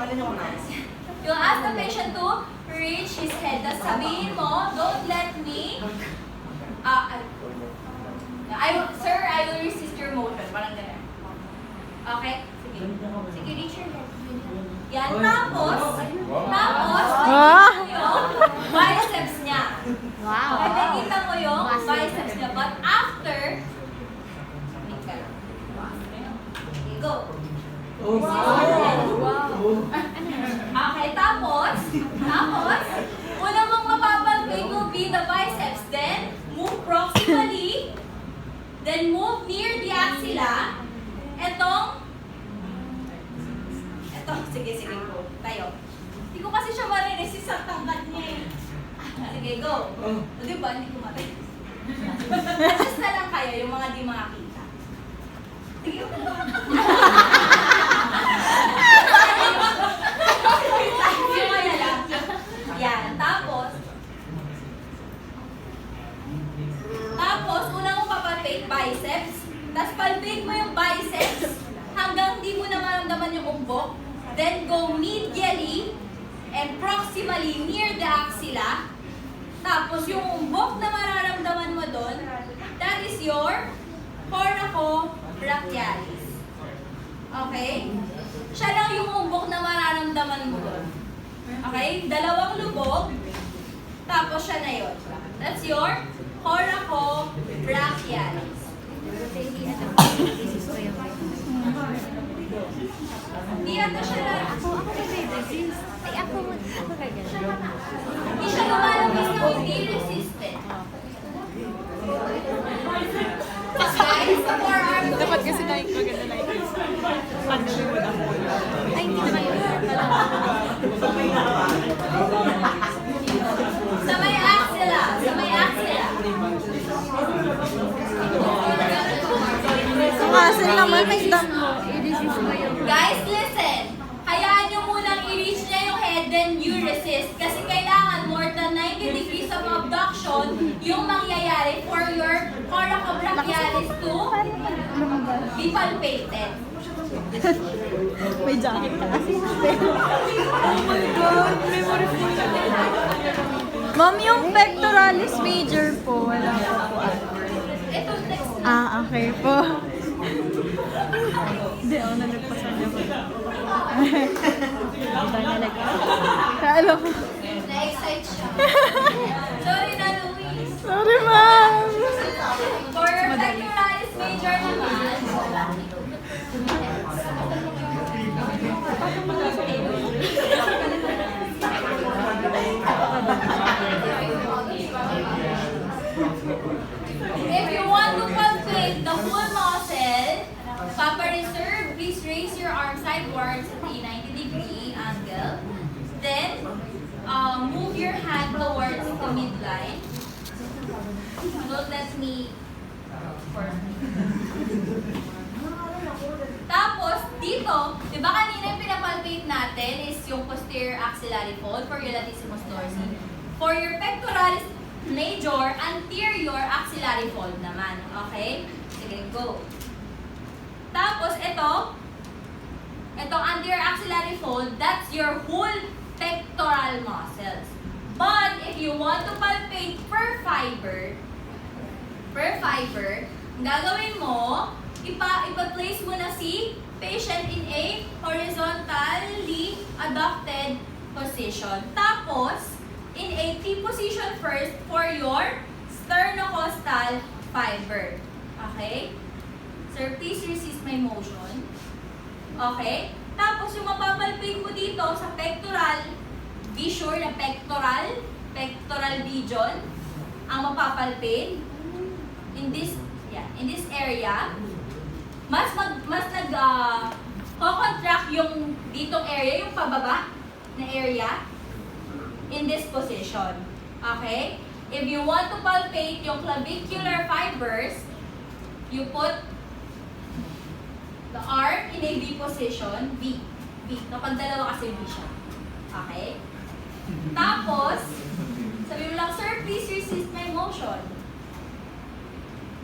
You'll ask the patient to reach his head. Tapos sabihin mo, don't let me, sir, I will resist your motion. Parang ganun. Okay? Sige. Sige, reach your head. Yan. Tapos, yung biceps niya. Wow. Nakikita mo yung biceps niya. But after, okay, go. Okay, tapos, una mong mapapalpate will be the biceps. Then, move proximally. Then, move near the axilla. Sige, go. Tayo. Hindi ko kasi siya mariresist sa tangkad niya eh. Sige, go. O, diba? Hindi ko mariresist. Adjust na lang kayo, yung mga di makakita. Sige, go. Yan. Tapos, una mo papalpate biceps. Tapos, palpate mo yung biceps hanggang di mo na maramdaman yung umbok. Then, go medially and proximally near the axilla. Tapos, yung umbok na mararamdaman mo doon, that is your coracobrachialis. Okay? Siya lang yung umbok na mararamdaman mo doon. Okay? Dalawang lubog. Tapos, siya na yun. That's your coracobrachialis. Hindi ata siya lang. Ako nagre-resist. Ay, ako gagawin. Hindi siya lumalabas na hindi resistant. Guys, sa forearm. Dapat kasi maganda na ito. Pandali mo na po. Ay, hindi naman yun. Sa may axilla. Ang asin naman, may dam. Guys, listen. Hayaan nyo munang i-reach niya yung head, then you resist. Kasi kailangan more than 90 degrees of abduction yung mangyayari for your coracobrachialis to be palpated. May jacket ka kasi. Oh my God, memory full na. Ma'am, yung pectoralis major po, wala po po. Ito, next. Okay po. Hindi, nalagpasan niya ko. Hindi nalagpasan. Kalo ko. Na-excite siya. Sorry na, Luis. Sorry, ma'am. For your pectoralis major naman, if you want to palpate the full muscle, Papa Reserve, please raise your arm sidewards at a 90-degree angle. Then, move your hand towards the midline. Don't let me Tapos, dito, di ba kanina yung pinapalpate natin is yung posterior axillary fold for your latissimus dorsi. For your pectoralis major, anterior axillary fold naman. Okay? Sige, go. Tapos, itong anterior axillary fold, that's your whole pectoral muscles. But, if you want to palpate per fiber, ang gagawin mo, ipa-place mo na si patient in a horizontally adducted position. Tapos, in a T position first for your sternocostal fiber. Okay? Sir, please resist my motion. Okay? Tapos, yung mapapalpate mo dito sa pectoral, be sure na pectoral region, ang mapapalpate in this area. Mas contract yung ditong area, yung pababa na area in this position. Okay? If you want to palpate yung clavicular fibers, you put the arm in a V position, V. Kapag dalawa kasi V siya. Okay? Tapos, sabi mo lang, sir, please resist my motion.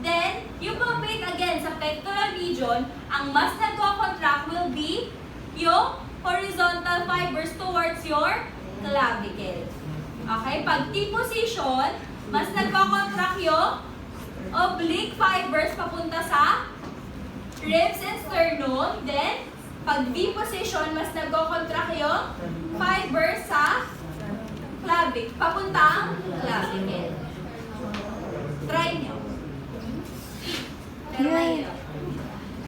Then, yung palpate again sa pectoral region, ang mas nagko-contract will be yung horizontal fibers towards your clavicle. Okay? Pag T position, mas nagko-contract yung oblique fibers papunta sa ribs and sternum. Then, pag V position, mas nagko-contract yung fibers sa clavicle, papuntang clavicle. Try nyo. Pero mahirap.